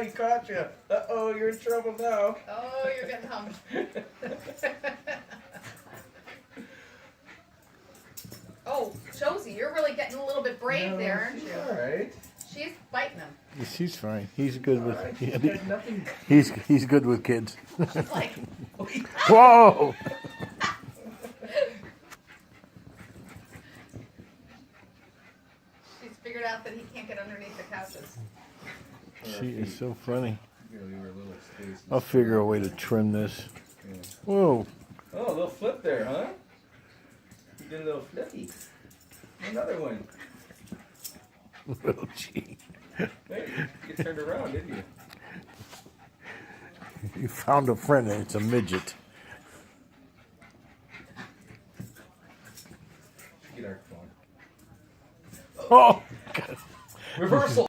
he caught you. Uh-oh, you're in trouble now. Oh, you're getting humped. Oh, Josie, you're really getting a little bit brave there, aren't you? All right. She's biting him. She's fine. He's good with. Right. Got nothing. He's good with kids. She's like, Whoa! she's figured out that he can't get underneath the couches. She is so funny. You know, you were a little space. I'll figure a way to trim this. Yeah. Whoa! Oh, a little flip there, huh? You did a little flippy. Another one. Little G. Hey, you turned around, didn't you? You found a friend and it's a midget. Get our phone. Oh!